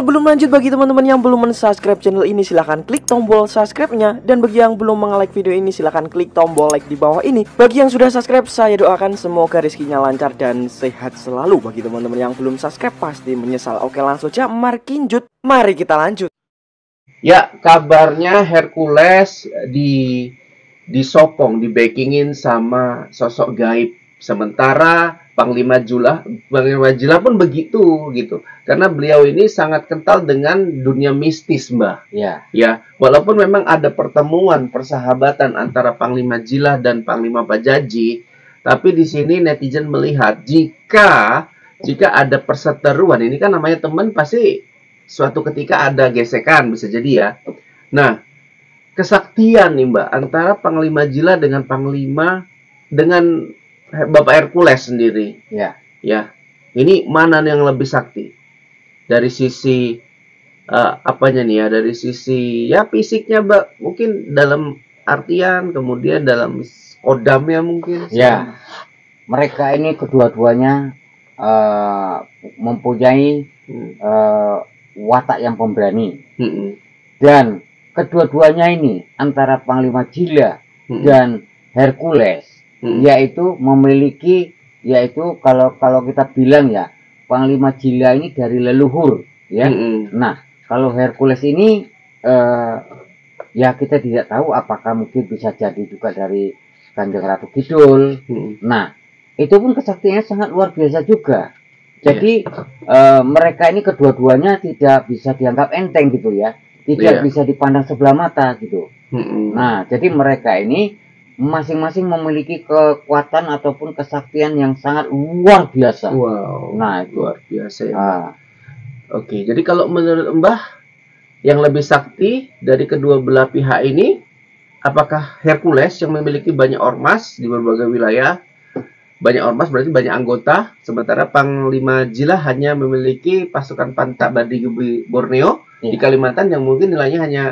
sebelum lanjut, bagi teman-teman yang belum men-subscribe channel ini, silahkan klik tombol subscribe-nya. Dan bagi yang belum nge-like video ini, silahkan klik tombol like di bawah ini. Bagi yang sudah subscribe, saya doakan semoga rezekinya lancar dan sehat selalu. Bagi teman-teman yang belum subscribe, pasti menyesal. Oke, langsung aja, mari kita lanjut. Ya, kabarnya Hercules disokong, dibackingin sama sosok gaib. Sementara Panglima Jila pun begitu gitu. Karena beliau ini sangat kental dengan dunia mistis, Mbah. Ya. Ya, walaupun memang ada pertemuan persahabatan antara Panglima Jila dan Panglima Pajaji, tapi di sini netizen melihat jika ada perseteruan, ini kan namanya teman, pasti suatu ketika ada gesekan, bisa jadi ya. Nah, kesaktian nih Mbak, antara Panglima Jila dengan Bapak Hercules sendiri. Ya. Ya, ini mana yang lebih sakti? Dari sisi apanya nih ya? Dari sisi ya fisiknya, Mbak, mungkin dalam artian, kemudian dalam kodamnya mungkin. Ya, mereka ini kedua-duanya mempunyai watak yang pemberani. Dan kedua-duanya ini antara Panglima Jila dan Hercules, yaitu memiliki, yaitu kalau kita bilang ya, Panglima Jila ini dari leluhur ya. Nah, kalau Hercules ini ya kita tidak tahu apakah mungkin bisa jadi juga dari Kanjeng Ratu Kidul. Nah, itu pun kesaktiannya sangat luar biasa juga. Jadi mereka ini kedua-duanya tidak bisa dianggap enteng gitu ya, tidak bisa dipandang sebelah mata gitu. Nah, jadi mereka ini masing-masing memiliki kekuatan ataupun kesaktian yang sangat luar biasa. Wow. Nah, itu luar biasa ya. Oke, jadi kalau menurut Mbah, yang lebih sakti dari kedua belah pihak ini, apakah Hercules yang memiliki banyak ormas di berbagai wilayah? Banyak ormas berarti banyak anggota, sementara Panglima Jila hanya memiliki pasukan Pantak Badigi Borneo di Kalimantan yang mungkin nilainya hanya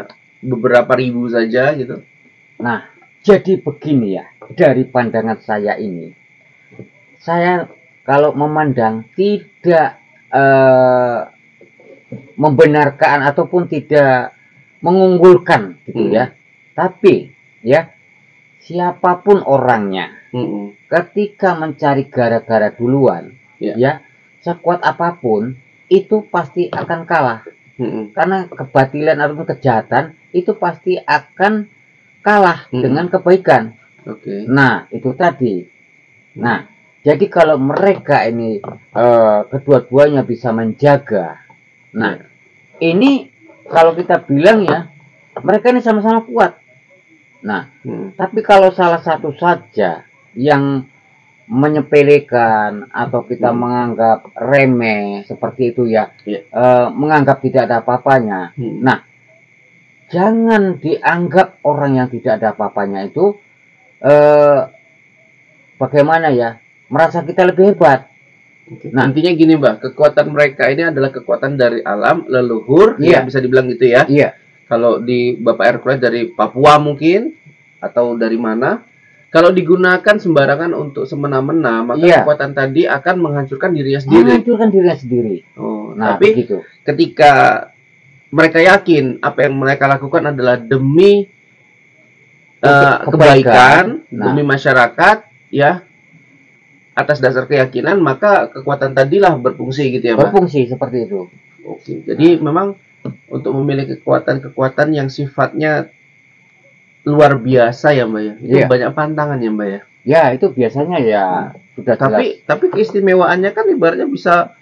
beberapa ribu saja gitu. Nah, jadi begini ya, dari pandangan saya ini, saya kalau memandang tidak membenarkan ataupun tidak mengunggulkan gitu ya, tapi ya siapapun orangnya, ketika mencari gara-gara duluan, ya sekuat apapun itu pasti akan kalah, karena kebatilan ataupun kejahatan itu pasti akan kalah dengan kebaikan. Nah, itu tadi. Nah, jadi kalau mereka ini kedua-duanya bisa menjaga, nah ini kalau kita bilang ya, mereka ini sama-sama kuat. Nah, tapi kalau salah satu saja yang menyepelekan atau kita menganggap remeh seperti itu ya, menganggap tidak ada apa-apanya. Nah, jangan dianggap orang yang tidak ada apa-apanya itu bagaimana ya, merasa kita lebih hebat. Nah, intinya gini Mbak, kekuatan mereka ini adalah kekuatan dari alam, leluhur, ya bisa dibilang gitu ya. Kalau di Bapak Hercules dari Papua mungkin, atau dari mana, kalau digunakan sembarangan untuk semena-mena, maka kekuatan tadi akan menghancurkan dirinya sendiri. Oh, nah, tapi begitu. Ketika mereka yakin apa yang mereka lakukan adalah demi kebaikan, demi masyarakat, ya, atas dasar keyakinan, maka kekuatan tadilah berfungsi gitu ya, Mbak? Berfungsi seperti itu. Oke, jadi memang untuk memiliki kekuatan yang sifatnya luar biasa ya Mbak ya, itu banyak pantangan ya Mbak ya. Ya, itu biasanya ya sudah jelas. Tapi keistimewaannya kan ibaratnya bisa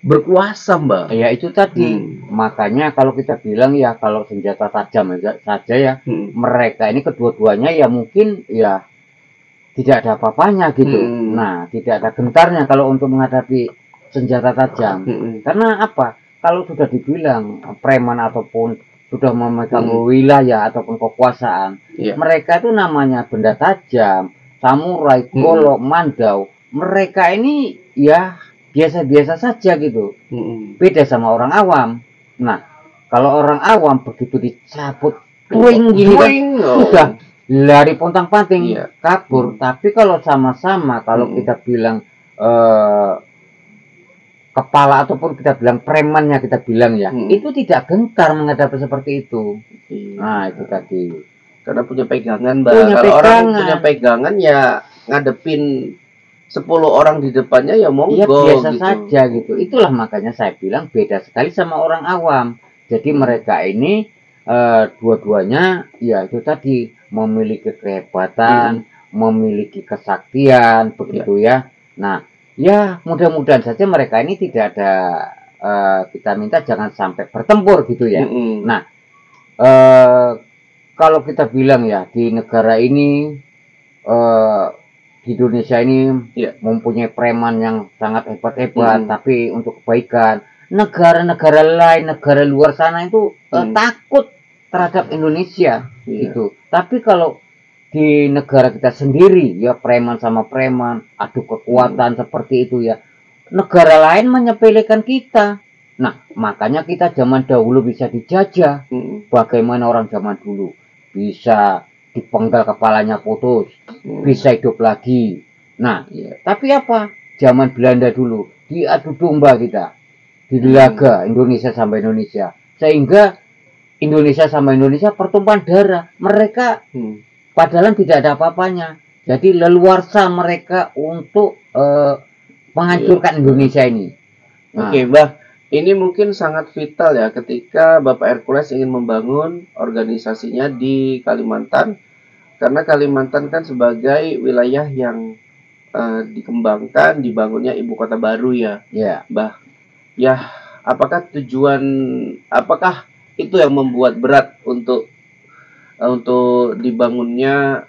berkuasa Mbak. Ya itu tadi. Makanya kalau kita bilang ya, kalau senjata tajam saja ya, mereka ini kedua-duanya ya mungkin ya tidak ada apa-apanya gitu. Nah, tidak ada gentarnya kalau untuk menghadapi senjata tajam. Karena apa? Kalau sudah dibilang preman ataupun sudah memegang wilayah ataupun kekuasaan, mereka itu namanya benda tajam, samurai, golok, mandau. Mereka ini ya biasa-biasa saja gitu. Beda sama orang awam. Nah, kalau orang awam begitu dicabut, twing gini kan, udah lari pontang-panting, kabur. Tapi kalau sama-sama, kalau kita bilang kepala ataupun kita bilang premannya kita bilang ya, itu tidak gentar menghadapi seperti itu. Nah, itu tadi. Karena punya pegangan, Mbak. Kalau orang punya pegangan ya ngadepin 10 orang di depannya ya monggo, ya biasa gitu saja gitu. Itulah makanya saya bilang beda sekali sama orang awam. Jadi mereka ini dua-duanya ya itu tadi memiliki kehebatan, memiliki kesaktian begitu ya. Nah, ya mudah-mudahan saja mereka ini tidak ada kita minta jangan sampai bertempur gitu ya. Nah, kalau kita bilang ya di negara ini di Indonesia ini mempunyai preman yang sangat hebat-hebat, tapi untuk kebaikan negara-negara lain, negara luar sana itu takut terhadap Indonesia gitu. Tapi kalau di negara kita sendiri ya preman sama preman, adu kekuatan seperti itu ya, negara lain menyepelekan kita. Nah, makanya kita zaman dahulu bisa dijajah. Bagaimana orang zaman dulu bisa dipenggal kepalanya putus, bisa hidup lagi. Nah, tapi apa? Zaman Belanda dulu diadu domba kita, dilaga Indonesia sama Indonesia, sehingga Indonesia sama Indonesia pertumpahan darah. Mereka padahal tidak ada apa-apanya. Jadi leluasa mereka untuk menghancurkan Indonesia ini. Nah. Oke, Mbah. Ini mungkin sangat vital ya ketika Bapak Hercules ingin membangun organisasinya di Kalimantan. Karena Kalimantan kan sebagai wilayah yang dikembangkan, dibangunnya ibu kota baru ya. Mbah. Ya, apakah itu yang membuat berat untuk dibangunnya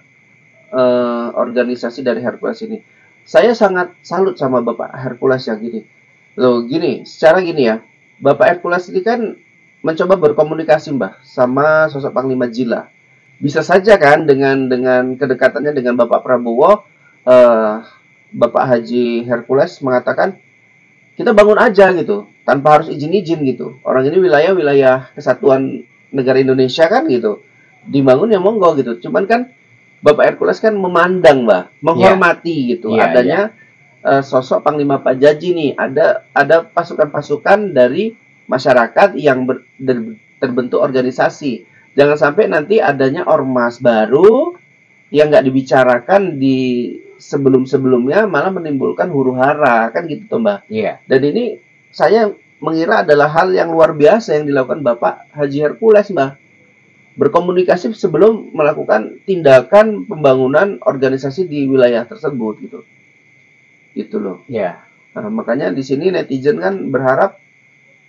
organisasi dari Hercules ini? Saya sangat salut sama Bapak Hercules yang gini. Loh gini, secara gini ya, Bapak Hercules ini kan mencoba berkomunikasi Mbah sama sosok Panglima Jila. Bisa saja kan dengan kedekatannya dengan Bapak Prabowo, Bapak Haji Hercules mengatakan kita bangun aja gitu, tanpa harus izin-izin gitu. Orang ini wilayah kesatuan negara Indonesia kan gitu, dibangun ya monggo gitu. Cuman kan Bapak Hercules kan memandang Mbah, menghormati gitu adanya sosok Panglima Pak Jaji nih, ada pasukan-pasukan dari masyarakat yang terbentuk organisasi. Jangan sampai nanti adanya ormas baru yang nggak dibicarakan di sebelum-sebelumnya malah menimbulkan huru-hara kan gitu toh Mbak. Dan ini saya mengira adalah hal yang luar biasa yang dilakukan Bapak Haji Hercules Mbak. Berkomunikasi sebelum melakukan tindakan pembangunan organisasi di wilayah tersebut gitu. Gitu loh. Nah, makanya di sini netizen kan berharap,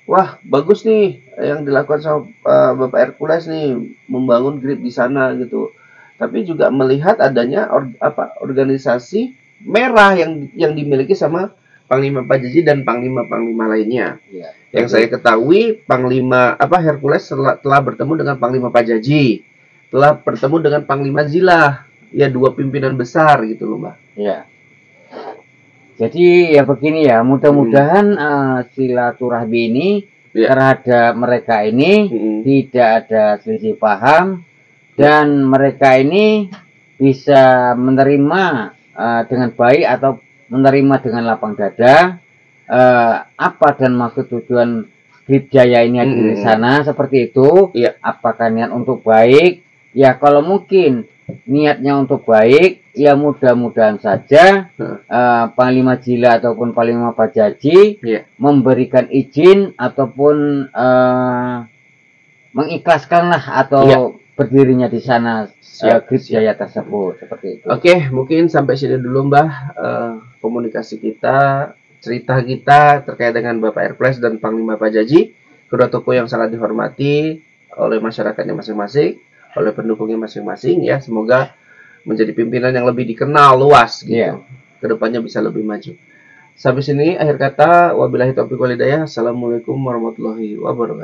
wah bagus nih yang dilakukan sama Bapak Hercules nih membangun grip di sana gitu. Tapi juga melihat adanya organisasi merah yang dimiliki sama Panglima Pak Jaji dan panglima-panglima lainnya. Yang saya ketahui Panglima Hercules telah bertemu dengan Panglima Pak Jaji, telah bertemu dengan Panglima Jila, ya dua pimpinan besar gitu loh Mbak. Jadi ya begini ya, mudah-mudahan silaturahmi ini terhadap mereka ini tidak ada selisih paham dan mereka ini bisa menerima dengan baik atau menerima dengan lapang dada apa dan maksud tujuan Grip Jaya ini di sana seperti itu. Apakah niat untuk baik? Ya kalau mungkin niatnya untuk baik, ya mudah-mudahan saja Panglima Jila ataupun Panglima Pak Jaji memberikan izin ataupun mengikhlaskanlah atau berdirinya di sana Grip Jaya tersebut seperti itu. Oke, mungkin sampai sini dulu Mbah komunikasi kita, cerita kita terkait dengan Bapak Hercules dan Panglima Pak Jaji, kedua tokoh yang sangat dihormati oleh masyarakatnya masing-masing, oleh pendukungnya masing-masing ya. Semoga menjadi pimpinan yang lebih dikenal luas gitu. Kedepannya bisa lebih maju. Sampai sini akhir kata, wabillahi taufiq wal hidayah. Assalamualaikum warahmatullahi wabarakatuh.